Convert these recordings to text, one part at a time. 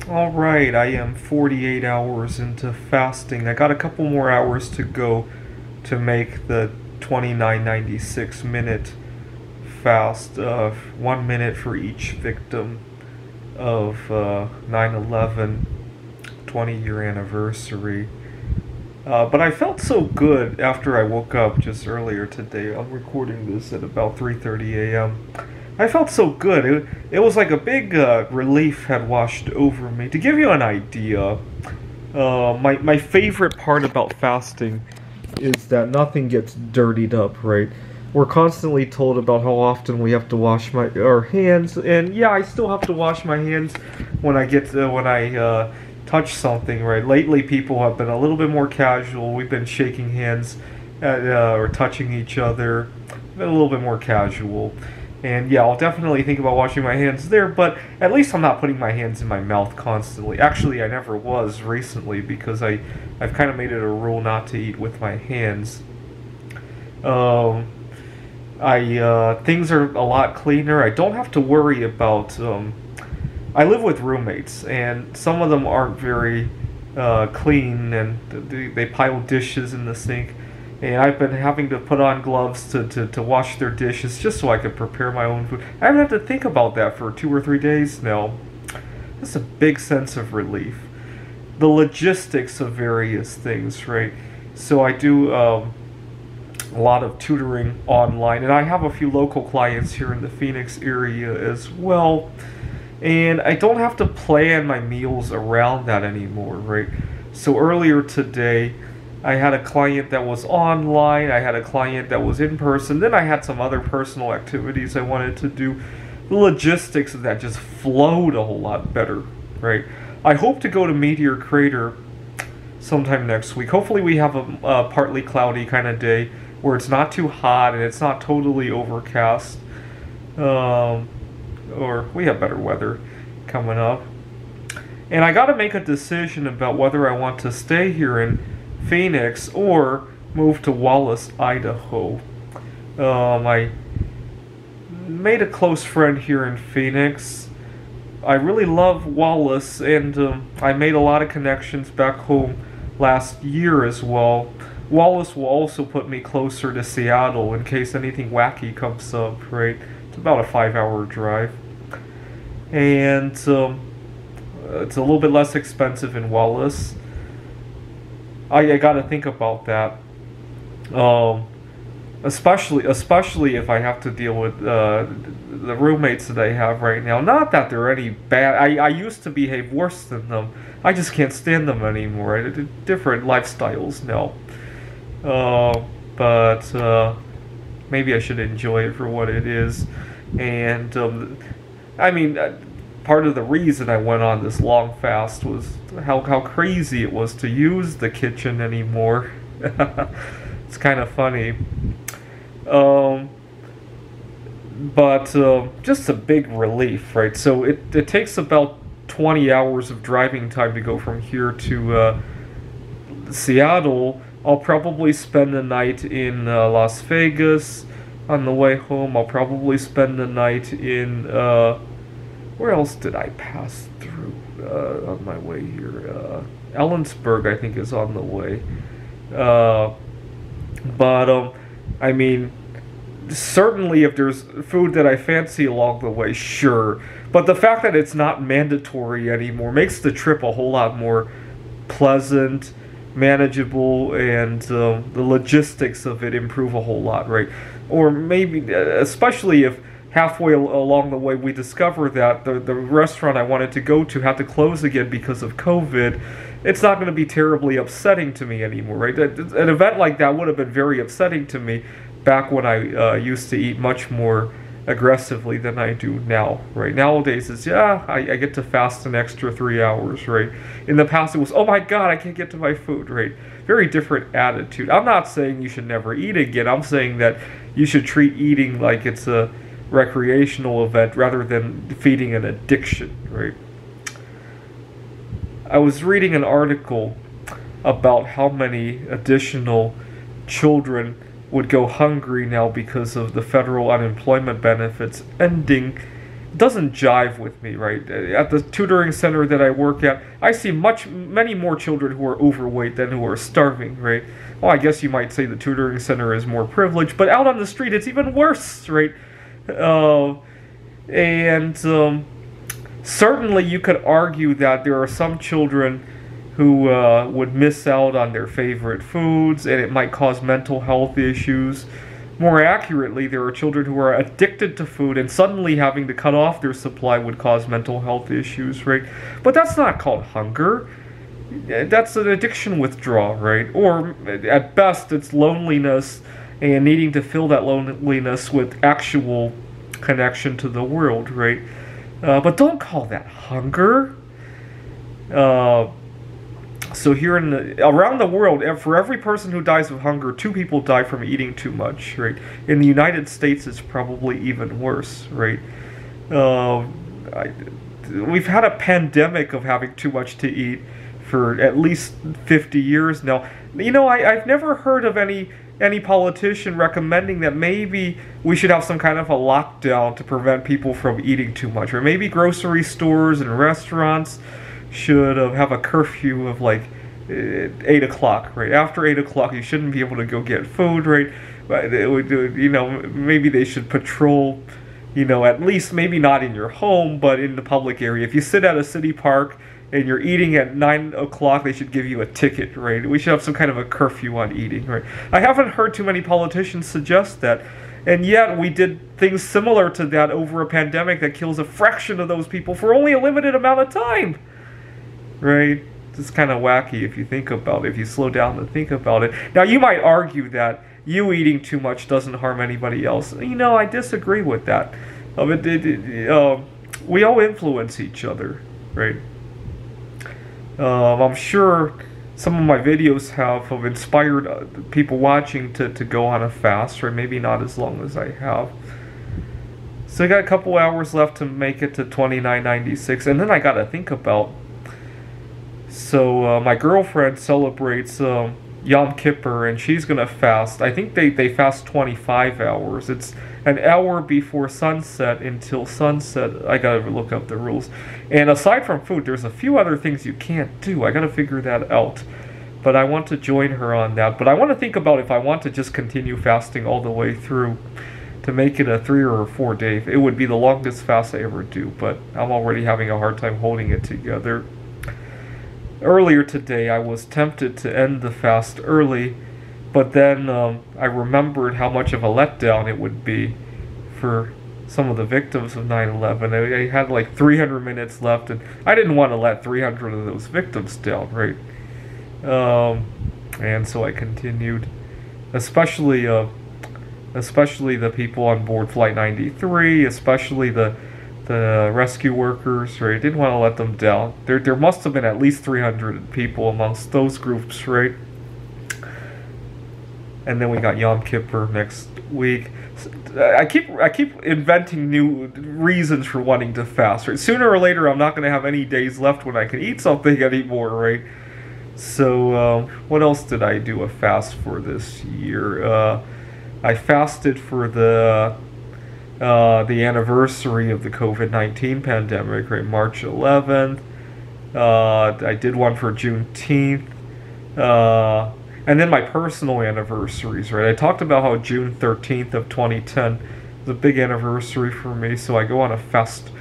Alright, I am 48 hours into fasting. I got a couple more hours to go to make the 2996 minute fast, 1 minute for each victim of 9/11 20-year anniversary. But I felt so good after I woke up just earlier today. I'm recording this at about 3:30 a.m. I felt so good. It was like a big relief had washed over me. To give you an idea, my favorite part about fasting is that nothing gets dirtied up, right? We're constantly told about how often we have to wash our hands, and yeah, I still have to wash my hands when I touch something, right? Lately, people have been a little bit more casual. We've been shaking hands or touching each other, been a little bit more casual. And yeah, I'll definitely think about washing my hands there, but at least I'm not putting my hands in my mouth constantly. Actually, I never was recently because I've kind of made it a rule not to eat with my hands. Um, Things are a lot cleaner. I don't have to worry about. I live with roommates, and some of them aren't very clean, and they pile dishes in the sink. And I've been having to put on gloves to wash their dishes just so I could prepare my own food. I haven't had to think about that for 2 or 3 days now. That's a big sense of relief. The logistics of various things, right? So I do a lot of tutoring online, and I have a few local clients here in the Phoenix area as well. And I don't have to plan my meals around that anymore, right? So earlier today, I had a client that was online, I had a client that was in person, then I had some other personal activities I wanted to do. The logistics of that just flowed a whole lot better, right? I hope to go to Meteor Crater sometime next week. Hopefully we have a partly cloudy kind of day where it's not too hot and it's not totally overcast. Or we have better weather coming up. And I got to make a decision about whether I want to stay here in Phoenix or move to Wallace, Idaho. I made a close friend here in Phoenix. I really love Wallace, and I made a lot of connections back home last year as well. Wallace will also put me closer to Seattle in case anything wacky comes up, right? It's about a 5-hour drive. And it's a little bit less expensive in Wallace. I gotta think about that. Especially if I have to deal with the roommates that I have right now. Not that they're any bad. I used to behave worse than them. I just can't stand them anymore. Different lifestyles now. But maybe I should enjoy it for what it is. And I mean, part of the reason I went on this long fast was how crazy it was to use the kitchen anymore. It's kind of funny. But just a big relief, right? So it takes about 20 hours of driving time to go from here to Seattle. I'll probably spend the night in Las Vegas. On the way home, I'll probably spend the night in where else did I pass through on my way here? Ellensburg, I think, is on the way. But I mean, certainly if there's food that I fancy along the way, sure. But the fact that it's not mandatory anymore makes the trip a whole lot more pleasant, manageable, and the logistics of it improve a whole lot, right? Or maybe, especially if halfway along the way we discover that the restaurant I wanted to go to had to close again because of COVID, it's not going to be terribly upsetting to me anymore, right? An event like that would have been very upsetting to me back when I used to eat much more aggressively than I do now, right? Nowadays it's, yeah, I get to fast an extra 3 hours, right? In the past it was, oh my god, I can't get to my food, right? Very different attitude. I'm not saying you should never eat again. I'm saying that you should treat eating like it's a recreational event rather than feeding an addiction, right? I was reading an article about how many additional children would go hungry now because of the federal unemployment benefits ending. doesn't jive with me, right? At the tutoring center that I work at, I see many more children who are overweight than who are starving, right? Well, I guess you might say the tutoring center is more privileged, but out on the street it's even worse, right? And certainly you could argue that there are some children who would miss out on their favorite foods, and it might cause mental health issues. More accurately, there are children who are addicted to food, and suddenly having to cut off their supply would cause mental health issues, right? But that's not called hunger. That's an addiction withdrawal, right? Or at best, it's loneliness and needing to fill that loneliness with actual connection to the world, right? But don't call that hunger. So here around the world, for every person who dies of hunger, 2 people die from eating too much, right? In the United States, it's probably even worse, right? We've had a pandemic of having too much to eat for at least 50 years now. You know, I've never heard of any politician recommending that maybe we should have some kind of a lockdown to prevent people from eating too much, or maybe grocery stores and restaurants should have a curfew of like 8 o'clock, right? After 8 o'clock, you shouldn't be able to go get food, right? You know, maybe they should patrol, you know, at least maybe not in your home, but in the public area. If you sit at a city park and you're eating at 9 o'clock, they should give you a ticket, right? We should have some kind of a curfew on eating, right? I haven't heard too many politicians suggest that. And yet we did things similar to that over a pandemic that kills a fraction of those people for only a limited amount of time. Right? It's kind of wacky if you think about it, if you slow down and think about it. Now, you might argue that you eating too much doesn't harm anybody else. You know, I disagree with that. We all influence each other, right? I'm sure some of my videos have inspired people watching to go on a fast, or maybe not as long as I have. So I got a couple hours left to make it to 29.96, and then I got to think about. So my girlfriend celebrates Yom Kippur, and she's going to fast. I think they fast 25 hours. It's an hour before sunset until sunset. I got to look up the rules. And aside from food, there's a few other things you can't do. I got to figure that out. But I want to join her on that. But I want to think about if I want to just continue fasting all the way through to make it a 3 or 4 day. It would be the longest fast I ever do, but I'm already having a hard time holding it together. Earlier today, I was tempted to end the fast early, but then I remembered how much of a letdown it would be for some of the victims of 9/11. I had like 300 minutes left, and I didn't want to let 300 of those victims down, right? And so I continued, especially the people on board Flight 93, especially the rescue workers, right? Didn't want to let them down. There must have been at least 300 people amongst those groups, right? And then we got Yom Kippur next week. I keep inventing new reasons for wanting to fast, right? Sooner or later, I'm not going to have any days left when I can eat something anymore, right? So, what else did I do a fast for this year? I fasted for the anniversary of the COVID-19 pandemic, right? March 11th. I did one for Juneteenth. And then my personal anniversaries, right? I talked about how June 13th of 2010 was a big anniversary for me, so I go on a fast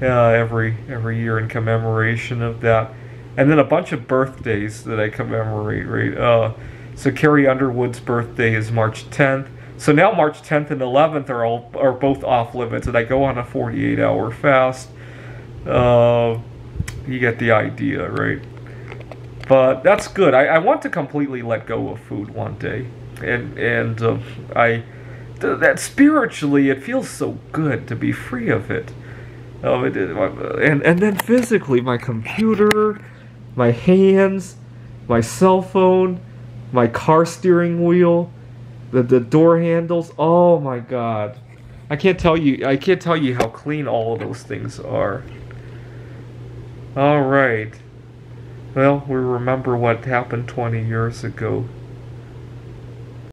every year in commemoration of that. And then a bunch of birthdays that I commemorate, right? So Carrie Underwood's birthday is March 10th. So now March 10th and 11th are both off limits, and I go on a 48-hour fast. You get the idea, right? But that's good. I want to completely let go of food one day, and that spiritually it feels so good to be free of it. And then physically, my computer, my hands, my cell phone, my car steering wheel, the door handles. Oh my God, I can't tell you how clean all of those things are. All right. Well, we remember what happened 20 years ago.